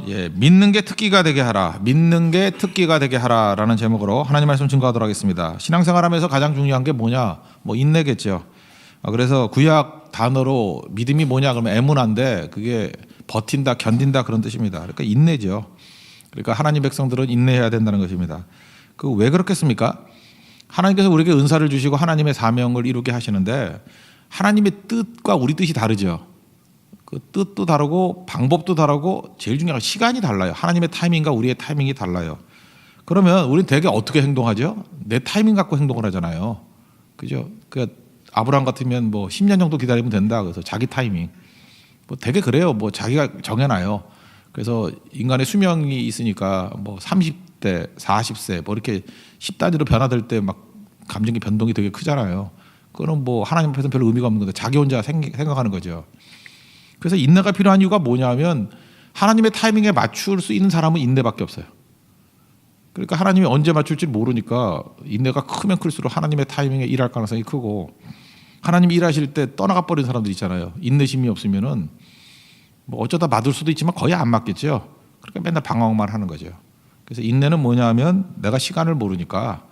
예, 믿는 게 특기가 되게 하라. 믿는 게 특기가 되게 하라라는 제목으로 하나님 말씀 증거하도록 하겠습니다. 신앙생활하면서 가장 중요한 게 뭐냐? 뭐 인내겠죠. 그래서 구약 단어로 믿음이 뭐냐 그러면 에무나인데 그게 버틴다, 견딘다 그런 뜻입니다. 그러니까 인내죠. 그러니까 하나님 백성들은 인내해야 된다는 것입니다. 그 왜 그렇겠습니까? 하나님께서 우리에게 은사를 주시고 하나님의 사명을 이루게 하시는데 하나님의 뜻과 우리 뜻이 다르죠. 그 뜻도 다르고 방법도 다르고 제일 중요한 건 시간이 달라요. 하나님의 타이밍과 우리의 타이밍이 달라요. 그러면 우리는 대개 어떻게 행동하죠? 내 타이밍 갖고 행동을 하잖아요. 그죠? 그러니까 아브라함 같으면 뭐 10년 정도 기다리면 된다. 그래서 자기 타이밍. 뭐 되게 그래요. 뭐 자기가 정해놔요. 그래서 인간의 수명이 있으니까 뭐 30대, 40세 뭐 이렇게 10단위로 변화될 때 막 감정의 변동이 되게 크잖아요. 그거는 뭐 하나님 앞에서는 별로 의미가 없는 건데 자기 혼자 생각하는 거죠. 그래서 인내가 필요한 이유가 뭐냐면 하나님의 타이밍에 맞출 수 있는 사람은 인내밖에 없어요. 그러니까 하나님이 언제 맞출지 모르니까 인내가 크면 클수록 하나님의 타이밍에 일할 가능성이 크고 하나님이 일하실 때 떠나가 버린 사람들 있잖아요. 인내심이 없으면은 뭐 어쩌다 맞을 수도 있지만 거의 안 맞겠죠. 그러니까 맨날 방황만 하는 거죠. 그래서 인내는 뭐냐면 내가 시간을 모르니까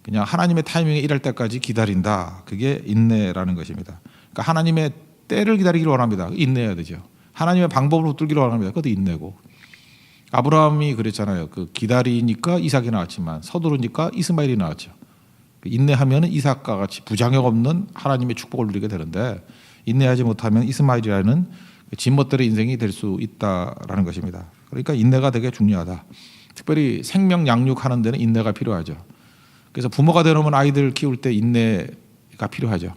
그냥 하나님의 타이밍에 일할 때까지 기다린다. 그게 인내라는 것입니다. 그러니까 하나님의 때를 기다리기를 원합니다. 인내해야 되죠. 하나님의 방법을 붙들기를 원합니다. 그것도 인내고. 아브라함이 그랬잖아요. 그 기다리니까 이삭이 나왔지만 서두르니까 이스마엘이 나왔죠. 인내하면 이삭과 같이 부장역 없는 하나님의 축복을 누리게 되는데 인내하지 못하면 이스마엘이라는 진멋대로 인생이 될 수 있다라는 것입니다. 그러니까 인내가 되게 중요하다. 특별히 생명 양육하는 데는 인내가 필요하죠. 그래서 부모가 되려면 아이들 키울 때 인내가 필요하죠.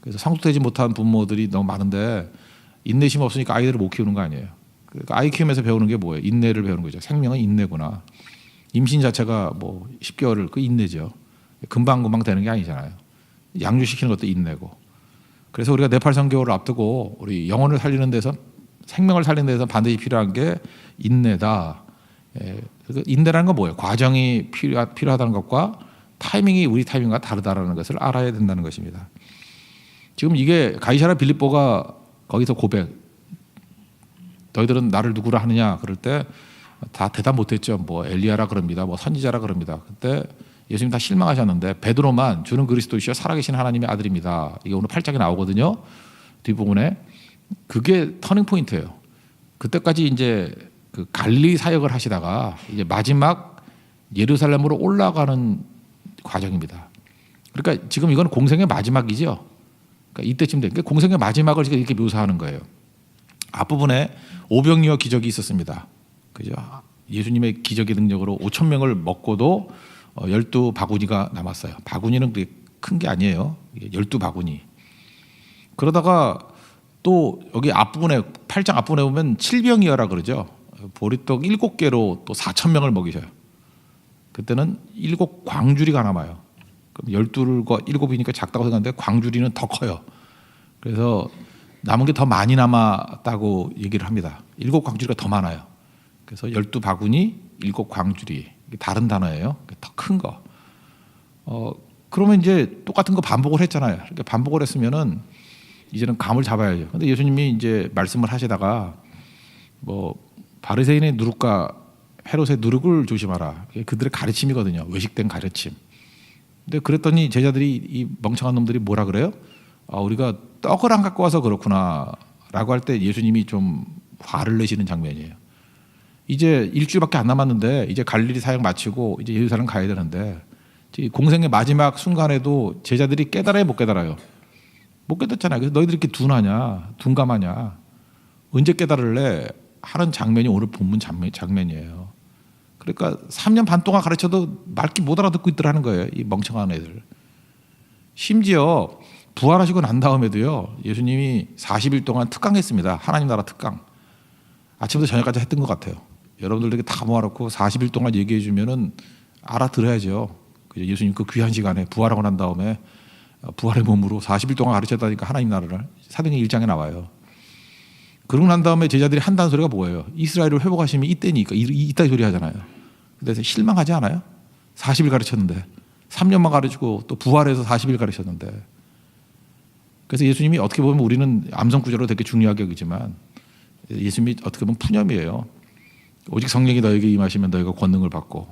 그래서 성숙되지 못한 부모들이 너무 많은데 인내심 없으니까 아이들을 못 키우는 거 아니에요. 그러니까 아이 키우면서 배우는 게 뭐예요? 인내를 배우는 거죠. 생명은 인내구나. 임신 자체가 뭐 10개월을 그 인내죠. 금방 되는 게 아니잖아요. 양육시키는 것도 인내고. 그래서 우리가 네팔 선교를 앞두고 우리 영혼을 살리는 데서 생명을 살리는 데서 반드시 필요한 게 인내다. 인내라는 건 뭐예요? 과정이 필요하다는 것과 타이밍이 우리 타이밍과 다르다라는 것을 알아야 된다는 것입니다. 지금 이게 가이사라 빌립보가 거기서 고백, 너희들은 나를 누구라 하느냐 그럴 때 다 대답 못했죠. 뭐 엘리야라 그럽니다. 뭐 선지자라 그럽니다. 그때 예수님 다 실망하셨는데 베드로만 주는 그리스도이시여 살아계신 하나님의 아들입니다. 이게 오늘 8장에 나오거든요. 뒷부분에 그게 터닝 포인트예요. 그때까지 이제 그 갈릴리 사역을 하시다가 이제 마지막 예루살렘으로 올라가는 과정입니다. 그러니까 지금 이건 공생의 마지막이죠. 그러니까 이때쯤 되니까 공생의 마지막을 지금 이렇게 묘사하는 거예요. 앞부분에 오병이어 기적이 있었습니다. 그죠? 예수님의 기적의 능력으로 5천 명을 먹고도 12바구니가 남았어요. 바구니는 그게 큰 게 아니에요. 12바구니. 그러다가 또 여기 앞부분에 8장 앞부분에 보면 7병이어라 그러죠. 보리떡 7개로 또 4천 명을 먹이셔요. 그때는 7광주리가 남아요. 그럼 12과 7이니까 작다고 생각하는데 광주리는 더 커요. 그래서 남은 게 더 많이 남았다고 얘기를 합니다. 7광주리가 더 많아요. 그래서 12바구니, 7광주리. 이게 다른 단어예요. 더 큰 거. 그러면 이제 똑같은 거 반복을 했잖아요. 이렇게 반복을 했으면은 이제는 감을 잡아야죠. 근데 예수님이 이제 말씀을 하시다가 뭐 바리새인의 누룩과 헤롯의 누룩을 조심하라. 그들의 가르침이거든요. 외식된 가르침. 근데 그랬더니 제자들이 이 멍청한 놈들이 뭐라 그래요? 우리가 떡을 안 갖고 와서 그렇구나라고 할 때 예수님이 좀 화를 내시는 장면이에요. 이제 일주일밖에 안 남았는데 이제 갈릴리 사역 마치고 이제 예루살렘 가야 되는데 공생의 마지막 순간에도 제자들이 깨달아요, 못 깨달아요? 못 깨닫잖아요. 그래서 너희들이 이렇게 둔하냐, 둔감하냐, 언제 깨달을래? 하는 장면이 오늘 본문 장면이에요. 그러니까 3년 반 동안 가르쳐도 말귀 못 알아듣고 있더라는 거예요. 이 멍청한 애들. 심지어 부활하시고 난 다음에도요. 예수님이 40일 동안 특강했습니다. 하나님 나라 특강. 아침부터 저녁까지 했던 것 같아요. 여러분들에게 다 모아놓고 40일 동안 얘기해 주면은 알아들어야죠. 예수님 그 귀한 시간에 부활하고 난 다음에 부활의 몸으로 40일 동안 가르쳤다니까 하나님 나라를 사도행전 1장에 나와요. 그러고 난 다음에 제자들이 한다는 소리가 뭐예요? 이스라엘을 회복하시면 이때니까 이따 소리 하잖아요. 그래서 실망하지 않아요? 40일 가르쳤는데 3년만 가르치고 또 부활해서 40일 가르쳤는데. 그래서 예수님이 어떻게 보면 우리는 암성구조로 되게 중요하게 여기지만 예수님이 어떻게 보면 푸념이에요. 오직 성령이 너에게 임하시면 너희가 권능을 받고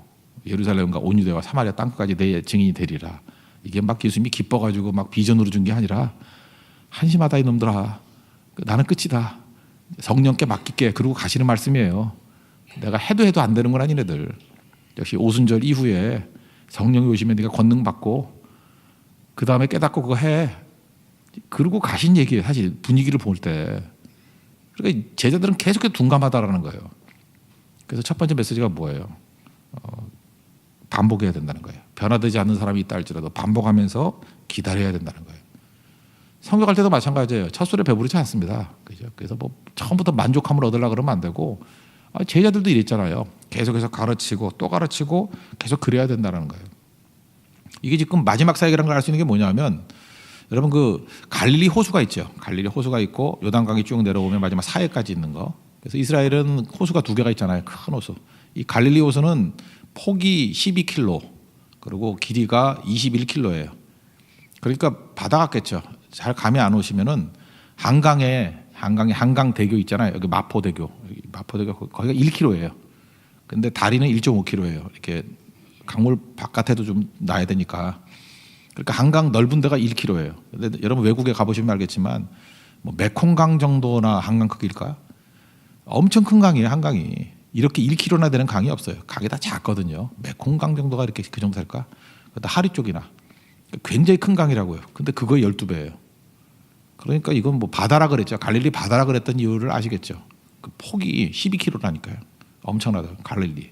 예루살렘과 온 유대와 사마리아 땅끝까지 내 증인이 되리라. 이게 막 예수님이 기뻐가지고 막 비전으로 준 게 아니라 한심하다 이놈들아. 나는 끝이다. 성령께 맡길게. 그러고 가시는 말씀이에요. 내가 해도 안 되는 건 아니네들. 역시 오순절 이후에 성령이 오시면 네가 권능 받고 그 다음에 깨닫고 그거 해. 그러고 가신 얘기예요. 사실 분위기를 볼 때. 그러니까 제자들은 계속해서 둔감하다라는 거예요. 그래서 첫 번째 메시지가 뭐예요? 반복해야 된다는 거예요. 변화되지 않는 사람이 있다 할지라도 반복하면서 기다려야 된다는 거예요. 성경할 때도 마찬가지예요. 첫 술에 배부르지 않습니다. 그죠? 그래서 뭐 처음부터 만족함을 얻으려고 그러면 안 되고 제자들도 이랬잖아요. 계속해서 가르치고 또 가르치고 계속 그래야 된다는 거예요. 이게 지금 마지막 사역이라는 걸 알 수 있는 게 뭐냐면 여러분 그 갈릴리 호수가 있죠. 갈릴리 호수가 있고 요단강이 쭉 내려오면 마지막 사해까지 있는 거. 그래서 이스라엘은 호수가 두 개가 있잖아요. 큰 호수. 이 갈릴리 호수는 폭이 12km 그리고 길이가 21km예요. 그러니까 바다 같겠죠. 잘 감이 안 오시면은 한강에 한강대교 있잖아요. 여기 마포대교. 거기가 1km예요. 근데 다리는 1.5km예요. 이렇게 강물 바깥에도 좀 놔야 되니까. 그러니까 한강 넓은 데가 1km예요. 근데 여러분 외국에 가보시면 알겠지만 뭐 메콩강 정도나 한강 크기일까요? 엄청 큰 강이에요. 한강이. 이렇게 1km나 되는 강이 없어요. 강이 다 작거든요. 메콩강 정도가 이렇게 그 정도 될까? 그다 하리 쪽이나. 굉장히 큰 강이라고요. 근데 그거의 12배예요. 그러니까 이건 뭐 바다라 그랬죠. 갈릴리 바다라 그랬던 이유를 아시겠죠. 그 폭이 12km라니까요. 엄청나다. 갈릴리.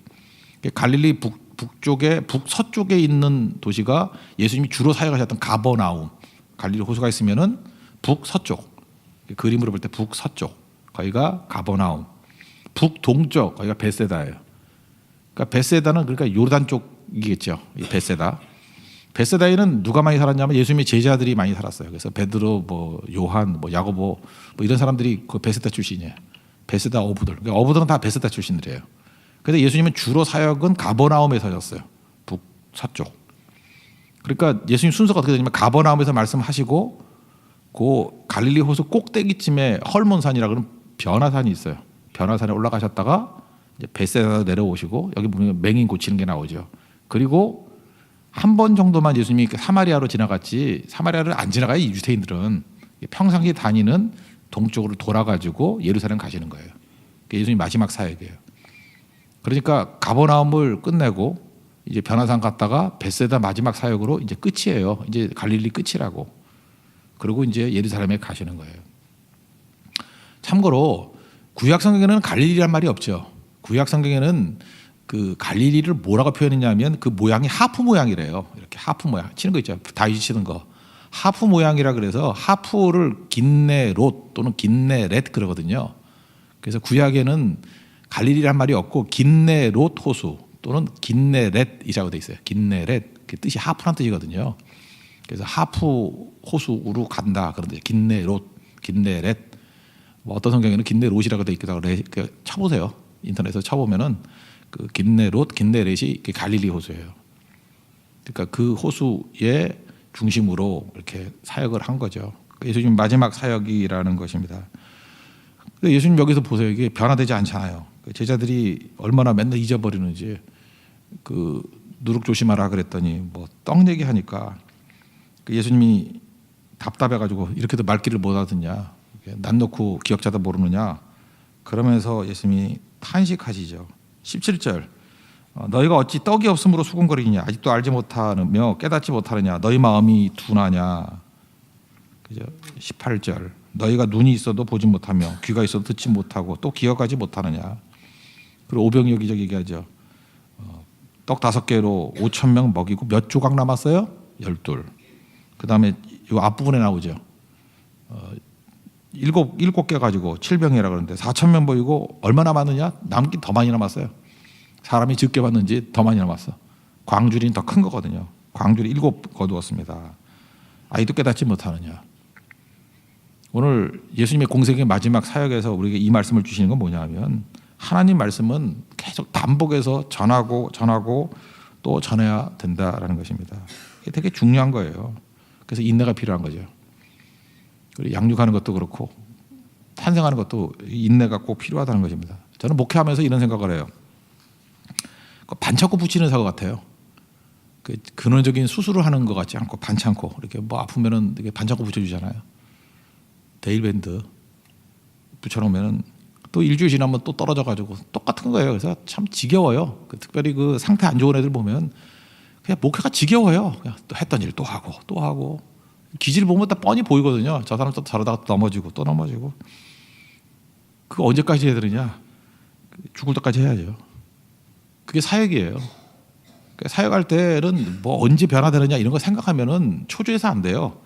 갈릴리 북쪽에 북서쪽에 있는 도시가 예수님이 주로 사역하셨던 가버나움. 갈릴리 호수가 있으면은 북서쪽. 그림으로 볼 때 북서쪽. 거기가 가버나움. 북동쪽 거기가 베세다예요. 그러니까 베세다는 그러니까 요르단 쪽이겠죠. 이 베세다. 베세다에는 누가 많이 살았냐면 예수님의 제자들이 많이 살았어요. 그래서 베드로, 뭐 요한, 뭐 야고보, 뭐 이런 사람들이 그 베세다 출신이에요. 베세다 어부들. 그러니까 어부들은 다 베세다 출신들이에요. 그래서 예수님은 주로 사역은 가버나움에서 하셨어요. 북서쪽. 그러니까 예수님 순서가 어떻게 되냐면 가버나움에서 말씀하시고 그 갈릴리 호수 꼭대기쯤에 헐몬산이라 그러는 변화산이 있어요. 변화산에 올라가셨다가 이제 베세다로 내려오시고 여기 보면 맹인 고치는 게 나오죠. 그리고 한 번 정도만 예수님이 사마리아로 지나갔지 사마리아를 안 지나가요. 이 유대인들은 평상시에 다니는 동쪽으로 돌아가지고 예루살렘 가시는 거예요. 예수님 마지막 사역이에요. 그러니까 가버나움을 끝내고 이제 변화산 갔다가 베세다 마지막 사역으로 이제 끝이에요. 이제 갈릴리 끝이라고. 그리고 이제 예루살렘에 가시는 거예요. 참고로 구약 성경에는 갈릴리란 말이 없죠. 구약 성경에는 그 갈릴리를 뭐라고 표현했냐면 그 모양이 하프 모양이래요. 이렇게 하프 모양 치는 거 있죠. 다윗이 치는 거. 하프 모양이라 그래서 하프를 긴네롯 또는 긴네렛 그러거든요. 그래서 구약에는 갈릴리란 말이 없고 긴네롯 호수 또는 긴네렛이라고 돼 있어요. 긴네렛 그 뜻이 하프란 뜻이거든요. 그래서 하프 호수로 간다 그런데 긴네롯, 긴네렛 뭐 어떤 성경에는 긴네롯이라고 돼 있기도 하고 쳐보세요. 인터넷에서 쳐보면은 그 긴네롯, 긴네렛이 갈릴리 호수예요. 그러니까 그 호수의 중심으로 이렇게 사역을 한 거죠. 예수님 마지막 사역이라는 것입니다. 예수님 여기서 보세요. 이게 변화되지 않잖아요. 제자들이 얼마나 맨날 잊어버리는지 그 누룩 조심하라 그랬더니 뭐 떡 얘기하니까 예수님이 답답해가지고 이렇게도 말귀를 못 알아듣냐, 난 놓고 기억자도 모르느냐 그러면서 예수님이 탄식하시죠. 17절 너희가 어찌 떡이 없으므로 수군거리냐 아직도 알지 못하며 깨닫지 못하느냐 너희 마음이 둔하냐. 그죠? 18절 너희가 눈이 있어도 보지 못하며 귀가 있어도 듣지 못하고 또 기억하지 못하느냐. 그리고 오병이어기적 얘기하죠. 떡 5개로 5,000명 먹이고 몇 조각 남았어요? 12. 그 다음에 이 앞부분에 나오죠. 7개 가지고 7병이라 그러는데 4,000명 보이고 얼마 남았느냐? 남긴 더 많이 남았어요. 사람이 적게 받는지 더 많이 남았어. 광줄이 더 큰 거거든요. 광줄이 7 거두었습니다. 아이도 깨닫지 못하느냐. 오늘 예수님의 공생의 마지막 사역에서 우리에게 이 말씀을 주시는 건 뭐냐면 하나님 말씀은 계속 반복해서 전하고 또 전해야 된다라는 것입니다. 이게 되게 중요한 거예요. 그래서 인내가 필요한 거죠. 그리고 양육하는 것도 그렇고 탄생하는 것도 인내가 꼭 필요하다는 것입니다. 저는 목회하면서 이런 생각을 해요. 반창고 붙이는 사고 같아요. 그 근원적인 수술을 하는 것 같지 않고 반창고 이렇게 뭐 아프면은 이렇게 반창고 붙여주잖아요. 데일밴드 붙여놓으면은 또 일주일 지나면 또 떨어져가지고 똑같은 거예요. 그래서 참 지겨워요. 특별히 그 상태 안 좋은 애들 보면 그냥 목회가 지겨워요. 그냥 또 했던 일 또 하고 또 하고 기질 보면 다 뻔히 보이거든요. 저 사람 또 저러다가 또 넘어지고 또 넘어지고. 그거 언제까지 해야 되느냐? 죽을 때까지 해야죠. 그게 사역이에요. 사역할 때는 뭐 언제 변화되느냐 이런 거 생각하면은 초조해서 안 돼요.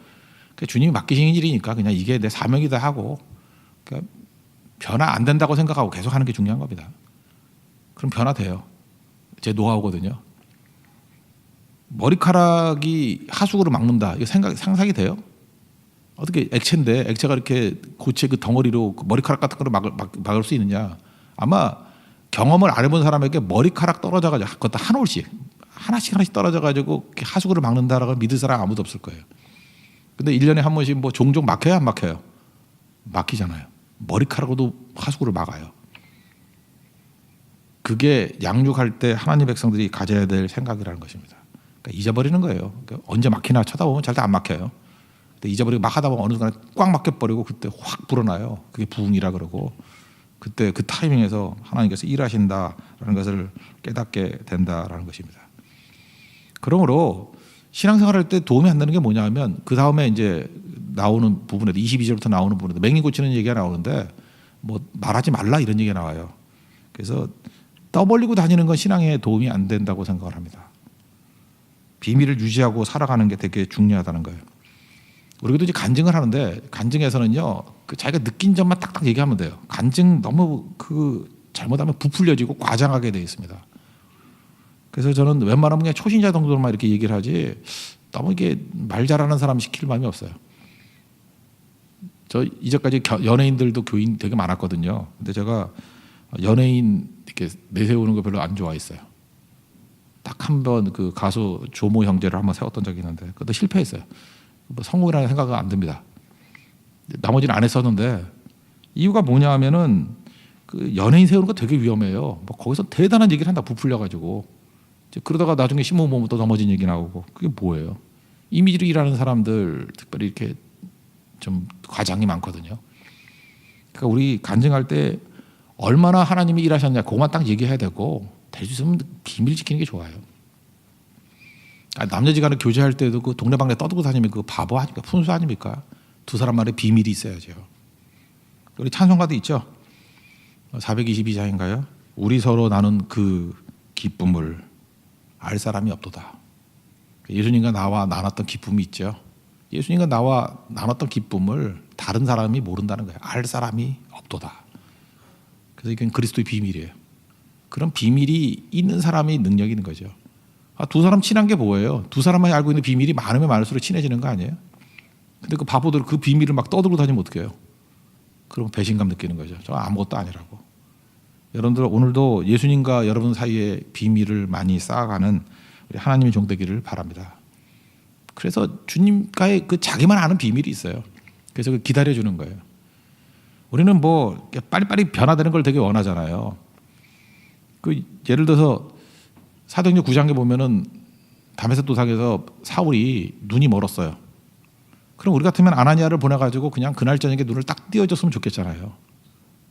주님이 맡기신 일이니까 그냥 이게 내 사명이다 하고 그러니까 변화 안 된다고 생각하고 계속 하는 게 중요한 겁니다. 그럼 변화돼요. 제 노하우거든요. 머리카락이 하수구를 막는다. 이거 상상이 돼요? 어떻게 액체인데 액체가 이렇게 고체 그 덩어리로 머리카락 같은 거를 막을 수 있느냐? 아마 경험을 안 해본 사람에게 머리카락 떨어져가지고 그것도 한 올씩 하나씩 떨어져가지고 하수구를 막는다라고 믿을 사람 아무도 없을 거예요. 근데 1년에 한 번씩 뭐 종종 막혀요, 안 막혀요? 막히잖아요. 머리카락으로도 하수구를 막아요. 그게 양육할 때 하나님 백성들이 가져야 될 생각이라는 것입니다. 그러니까 잊어버리는 거예요. 그러니까 언제 막히나 쳐다보면 절대 안 막혀요. 근데 잊어버리고 막 하다 보면 어느 순간에 꽉 막혀버리고 그때 확 불어나요. 그게 부흥이라 그러고 그때 그 타이밍에서 하나님께서 일하신다라는 것을 깨닫게 된다라는 것입니다. 그러므로 신앙생활할 때 도움이 안 되는 게 뭐냐면 그 다음에 이제 나오는 부분에도 22절부터 나오는 부분에도 맹인 고치는 얘기가 나오는데 뭐 말하지 말라 이런 얘기가 나와요. 그래서 떠벌리고 다니는 건 신앙에 도움이 안 된다고 생각을 합니다. 비밀을 유지하고 살아가는 게 되게 중요하다는 거예요. 우리도 이제 간증을 하는데 간증에서는요 그 자기가 느낀 점만 딱딱 얘기하면 돼요. 간증 너무 그 잘못하면 부풀려지고 과장하게 되어 있습니다. 그래서 저는 웬만하면 그냥 초신자 정도로만 이렇게 얘기를 하지 너무 이게 말 잘하는 사람 시킬 마음이 없어요. 저 이제까지 연예인들도 교인 되게 많았거든요. 근데 제가 연예인 이렇게 내세우는 거 별로 안 좋아했어요. 딱 한 번 그 가수 조모 형제를 한번 세웠던 적이 있는데 그것도 실패했어요. 뭐 성공이라는 생각은 안 듭니다. 나머지는 안 했었는데 이유가 뭐냐 하면은 그 연예인 세우는 거 되게 위험해요. 뭐 거기서 대단한 얘기를 한다 부풀려가지고 그러다가 나중에 신문 보면 또 넘어진 얘기 나오고 그게 뭐예요? 이미지로 일하는 사람들 특별히 이렇게 좀 과장이 많거든요. 그러니까 우리 간증할 때 얼마나 하나님이 일하셨냐 그것만 딱 얘기해야 되고 될 수 있으면 비밀 지키는 게 좋아요. 남녀지간에 교제할 때도 그 동네방네 떠들고 다니면 그 바보 아닙니까? 푼수 아닙니까? 두 사람만의 비밀이 있어야죠. 우리 찬송가도 있죠. 422장인가요? 우리 서로 나눈 그 기쁨을 알 사람이 없도다. 예수님과 나와 나눴던 기쁨이 있죠. 예수님과 나와 나눴던 기쁨을 다른 사람이 모른다는 거예요. 알 사람이 없도다. 그래서 이건 그리스도의 비밀이에요. 그런 비밀이 있는 사람이 능력이 있는 거죠. 두 사람 친한 게 뭐예요? 두 사람만이 알고 있는 비밀이 많으면 많을수록 친해지는 거 아니에요? 근데 그 바보들 그 비밀을 막 떠들고 다니면 어떡해요? 그럼 배신감 느끼는 거죠. 저 아무것도 아니라고. 여러분들 오늘도 예수님과 여러분 사이에 비밀을 많이 쌓아가는 우리 하나님의 종 되기를 바랍니다. 그래서 주님과의 그 자기만 아는 비밀이 있어요. 그래서 기다려주는 거예요. 우리는 뭐 빨리빨리 변화되는 걸 되게 원하잖아요. 그 예를 들어서 사도행전 9장에 보면은 다메섹 도상에서 사울이 눈이 멀었어요. 그럼 우리 같으면 아나니아를 보내가지고 그냥 그날 저녁에 눈을 딱 띄워줬으면 좋겠잖아요.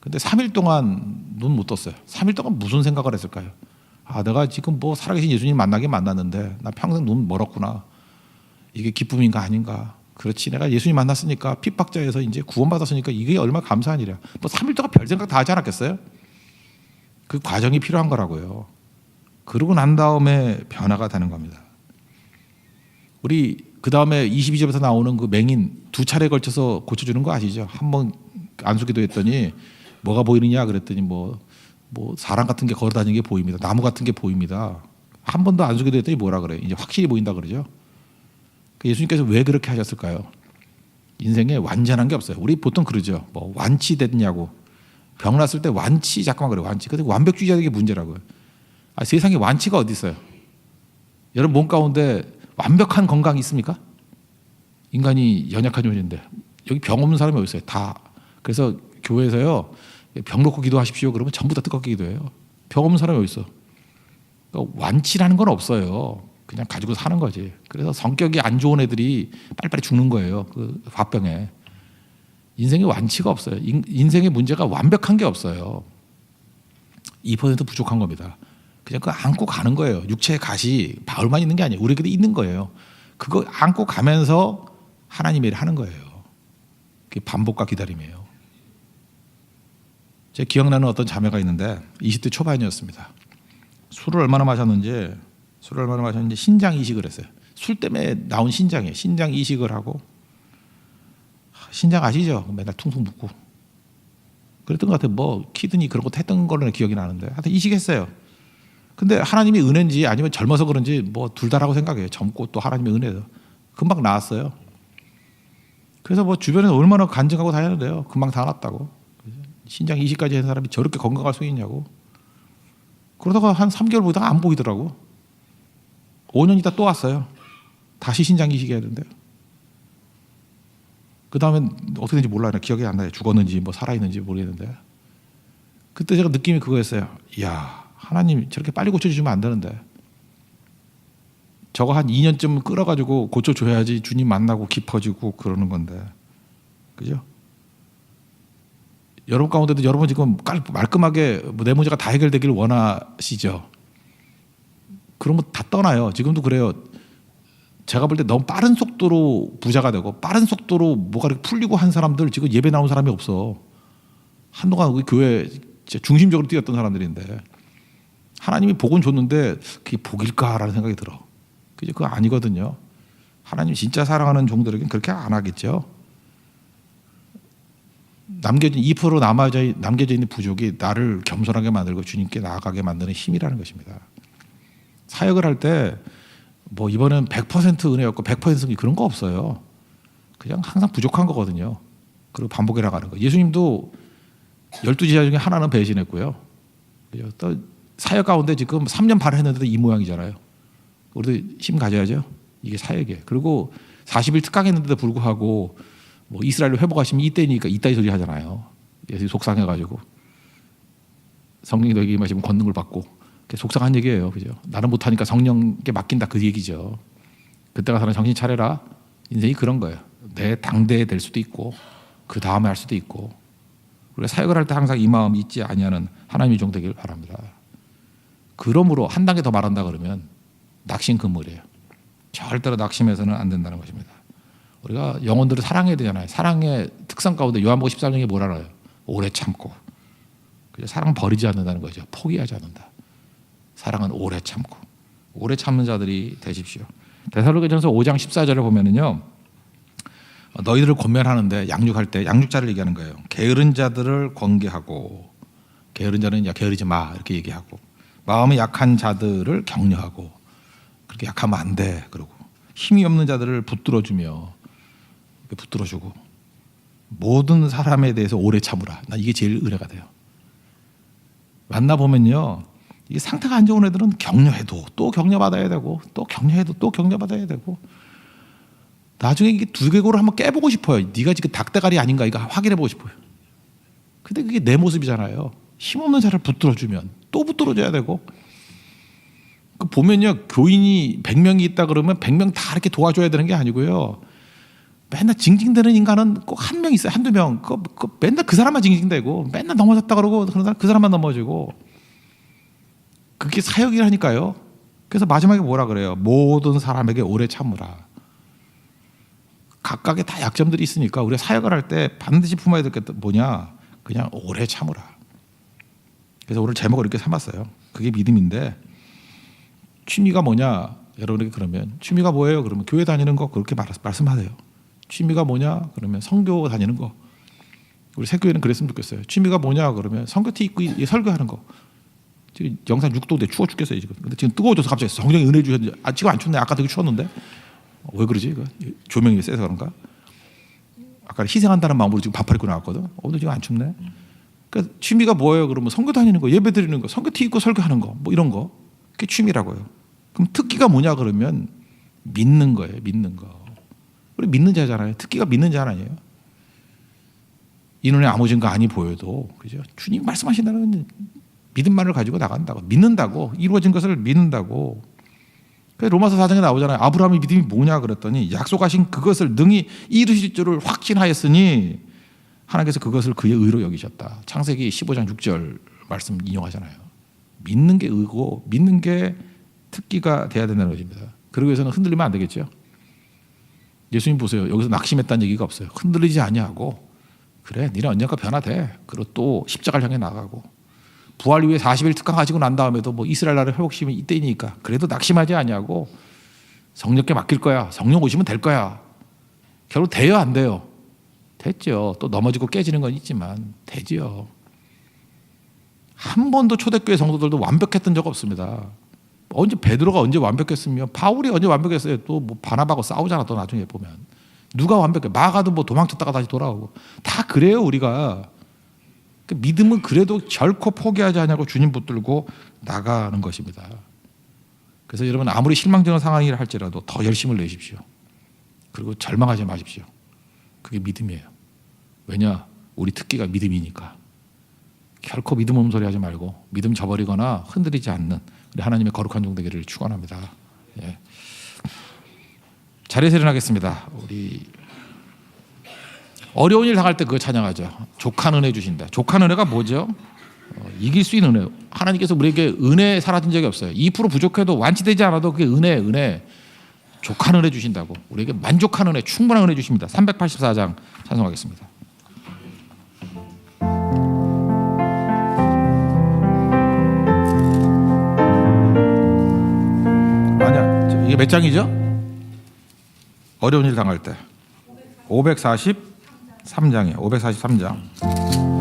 근데 3일 동안 눈 못 떴어요. 3일 동안 무슨 생각을 했을까요? 내가 지금 뭐 살아계신 예수님 만나긴 만났는데 나 평생 눈 멀었구나. 이게 기쁨인가 아닌가. 그렇지 내가 예수님 만났으니까 핍박자에서 이제 구원받았으니까 이게 얼마나 감사한 일이야. 뭐 3일 동안 별 생각 다 하지 않았겠어요? 그 과정이 필요한 거라고요. 그러고 난 다음에 변화가 되는 겁니다. 우리 그 다음에 22절부터 나오는 그 맹인 2차례에 걸쳐서 고쳐주는 거 아시죠? 한번 안수기도 했더니 뭐가 보이느냐 그랬더니 뭐 사람 같은 게 걸어다니는 게 보입니다. 나무 같은 게 보입니다. 한 번 더 안수기도 했더니 뭐라 그래요? 이제 확실히 보인다 그러죠. 예수님께서 왜 그렇게 하셨을까요? 인생에 완전한 게 없어요. 우리 보통 그러죠. 뭐 완치됐냐고. 병 났을 때 완치 자꾸만 그래요. 완치. 근데 완벽주의자들이 문제라고요. 세상에 완치가 어디 있어요? 여러분 몸 가운데 완벽한 건강이 있습니까? 인간이 연약한 존재인데 여기 병 없는 사람이 어디 있어요? 다. 그래서 교회에서요 병 놓고 기도하십시오. 그러면 전부 다 뜨겁게 기도해요. 병 없는 사람이 어디 있어? 그러니까 완치라는 건 없어요. 그냥 가지고 사는 거지. 그래서 성격이 안 좋은 애들이 빨리빨리 죽는 거예요. 그 화병에. 인생에 완치가 없어요. 인생의 문제가 완벽한 게 없어요. 2% 부족한 겁니다. 그냥 그거 안고 가는 거예요. 육체의 가시 바울만 있는 게 아니에요. 우리에게도 있는 거예요. 그거 안고 가면서 하나님의 일을 하는 거예요. 그게 반복과 기다림이에요. 제 기억나는 어떤 자매가 있는데 20대 초반이었습니다. 술을 얼마나 마셨는지 신장 이식을 했어요. 술 때문에 나온 신장이에요. 신장 이식을 하고, 신장 아시죠? 맨날 퉁퉁 붓고 그랬던 것 같아요. 뭐 키드니 그런 것도 했던 걸로 기억이 나는데 하여튼 이식했어요. 근데 하나님이 은혜인지 아니면 젊어서 그런지 뭐 둘 다라고 생각해요. 젊고 또 하나님의 은혜도 금방 나았어요. 그래서 뭐 주변에서 얼마나 간증하고 다녔는데요. 금방 다 나았다고. 신장 이식까지 한 사람이 저렇게 건강할 수 있냐고. 그러다가 한 3개월 보다가 안 보이더라고. 5년 있다 또 왔어요. 다시 신장 이식해야 되는데요. 그 다음엔 어떻게 된지 몰라요. 기억이 안 나요. 죽었는지 뭐 살아있는지 모르겠는데. 그때 제가 느낌이 그거였어요. 이야, 하나님 저렇게 빨리 고쳐주시면 안 되는데. 저거 한 2년쯤 끌어가지고 고쳐줘야지 주님 만나고 깊어지고 그러는 건데. 그죠? 여러분 가운데도 여러분 지금 말끔하게 내 문제가 다 해결되기를 원하시죠? 그러면 다 떠나요. 지금도 그래요. 제가 볼 때 너무 빠른 속도로 부자가 되고 빠른 속도로 뭐가 이렇게 풀리고 한 사람들 지금 예배 나온 사람이 없어. 한동안 우리 교회 중심적으로 뛰었던 사람들인데 하나님이 복은 줬는데 그게 복일까라는 생각이 들어. 그거 아니거든요. 하나님 진짜 사랑하는 종들에게는 그렇게 안 하겠죠. 남겨진 2% 남겨져 있는 부족이 나를 겸손하게 만들고 주님께 나아가게 만드는 힘이라는 것입니다. 사역을 할 때 뭐 이번엔 100% 은혜였고 100% 승리 그런 거 없어요. 그냥 항상 부족한 거거든요. 그리고 반복해 나가는 거. 예수님도 12제자 중에 하나는 배신했고요. 또 사역 가운데 지금 3년 반 했는데도 이 모양이잖아요. 우리도 힘 가져야죠. 이게 사역이에요. 그리고 40일 특강했는데도 불구하고 뭐 이스라엘로 회복하시면 이때니까 이따위 소리 하잖아요. 예수님 속상해가지고 성령이 너에게 임하시면 권능을 받고 속상한 얘기예요. 그죠? 나는 못하니까 성령께 맡긴다 그 얘기죠. 그때 가서는 정신 차려라. 인생이 그런 거예요. 내 당대에 될 수도 있고 그 다음에 할 수도 있고. 우리가 사역을 할 때 항상 이 마음이 있지 아니하는 하나님의 종 되길 바랍니다. 그러므로 한 단계 더 말한다 그러면 낙심금물이에요. 절대로 낙심해서는 안 된다는 것입니다. 우리가 영혼들을 사랑해야 되잖아요. 사랑의 특성 가운데 요한복음 14장에 뭐라나요? 오래 참고. 사랑 버리지 않는다는 거죠. 포기하지 않는다. 사랑은 오래 참고. 오래 참는 자들이 되십시오. 데살로니가전서 5장 14절을 보면은요. 너희들을 권면하는데 양육할 때 양육자를 얘기하는 거예요. 게으른 자들을 권계하고, 게으른 자는 게으르지 마 이렇게 얘기하고, 마음이 약한 자들을 격려하고, 그렇게 약하면 안 돼 그러고, 힘이 없는 자들을 붙들어주며 붙들어주고, 모든 사람에 대해서 오래 참으라. 난 이게 제일 은혜가 돼요. 만나보면요, 이게 상태가 안 좋은 애들은 격려해도 또 격려받아야 되고, 또 격려해도 또 격려받아야 되고, 나중에 이게 두개골을 한번 깨보고 싶어요. 네가 지금 닭대가리 아닌가 이거 확인해보고 싶어요. 근데 그게 내 모습이잖아요. 힘없는 자를 붙들어주면 또 붙들어줘야 되고, 그 보면요, 교인이 100명이 있다 그러면 100명 다 이렇게 도와줘야 되는 게 아니고요, 맨날 징징대는 인간은 꼭 한 명 있어요. 한두 명. 맨날 그 사람만 징징대고, 맨날 넘어졌다 그러고 그 사람만 넘어지고. 그게 사역이라니까요. 그래서 마지막에 뭐라 그래요? 모든 사람에게 오래 참으라. 각각의 다 약점들이 있으니까 우리가 사역을 할 때 반드시 품어야 될 게 뭐냐? 그냥 오래 참으라. 그래서 오늘 제목을 이렇게 삼았어요. 그게 믿음인데, 취미가 뭐냐? 여러분에게 그러면 취미가 뭐예요? 그러면 교회 다니는 거 그렇게 말씀하세요. 취미가 뭐냐? 그러면 선교 다니는 거. 우리 새교회는 그랬으면 좋겠어요. 취미가 뭐냐? 그러면 선교티 입고 설교하는 거. 지금 영상 6도인데 추워 죽겠어요 지금. 근데 지금 뜨거워져서 갑자기 성령이 은혜 주셨는데, 지금 안 춥네. 아까 되게 추웠는데. 왜 그러지? 조명이 세서 그런가? 아까 희생한다는 마음으로 지금 반팔 입고 나왔거든. 오늘 지금 안 춥네. 그러니까 취미가 뭐예요? 그러면 선교 다니는 거, 예배 드리는 거, 선교티 입고 설교하는 거, 뭐 이런 거. 그게 취미라고요. 그럼 특기가 뭐냐 그러면 믿는 거예요. 믿는 거. 우리 믿는 자잖아요. 특기가 믿는 자 아니에요. 이 눈에 아무 증거 아니 보여도, 그죠? 주님 말씀하신다는 믿음만을 가지고 나간다고. 믿는다고. 이루어진 것을 믿는다고. 그래서 로마서 4장에 나오잖아요. 아브라함의 믿음이 뭐냐 그랬더니 약속하신 그것을 능히 이루실 줄을 확신하였으니 하나님께서 그것을 그의 의로 여기셨다. 창세기 15장 6절 말씀 인용하잖아요. 믿는 게 의고 믿는 게 특기가 돼야 된다는 것입니다. 그러기 위해서는 흔들리면 안 되겠죠. 예수님 보세요. 여기서 낙심했다는 얘기가 없어요. 흔들리지 아니하고 그래 니는 언젠가 변화돼. 그리고 또 십자가를 향해 나가고 부활 이후에 40일 특강 가지고 난 다음에도 뭐 이스라엘 나라를 회복시키면 이때이니까 그래도 낙심하지 아니하고 성령께 맡길 거야. 성령 오시면 될 거야. 결국 돼요 안 돼요? 됐죠. 또 넘어지고 깨지는 건 있지만 되지요. 한 번도 초대교회 성도들도 완벽했던 적 없습니다. 언제 베드로가 언제 완벽했으며 바울이 언제 완벽했어요? 또 뭐 바나바하고 싸우잖아. 또 나중에 보면 누가 완벽해? 마가도 뭐 도망쳤다가 다시 돌아오고 다 그래요 우리가. 그 믿음은 그래도 결코 포기하지 않냐고 주님 붙들고 나가는 것입니다. 그래서 여러분 아무리 실망적인 상황이라 할지라도 더 열심을 내십시오. 그리고 절망하지 마십시오. 그게 믿음이에요. 왜냐? 우리 특기가 믿음이니까. 결코 믿음 없는 소리 하지 말고 믿음 저버리거나 흔들리지 않는 우리 하나님의 거룩한 종 되기를 축원합니다. 예. 자리에서 일어나겠습니다. 우리 어려운 일 당할 때 그거 찬양하죠. 족한 은혜 주신다. 족한 은혜가 뭐죠? 이길 수 있는 은혜. 하나님께서 우리에게 은혜 사라진 적이 없어요. 2% 부족해도 완치되지 않아도 그게 은혜. 족한 은혜 주신다고. 우리에게 만족한 은혜, 충분한 은혜 주십니다. 384장 찬송하겠습니다. 아니야. 이게 몇 장이죠? 어려운 일 당할 때. 543장이에요. 543장.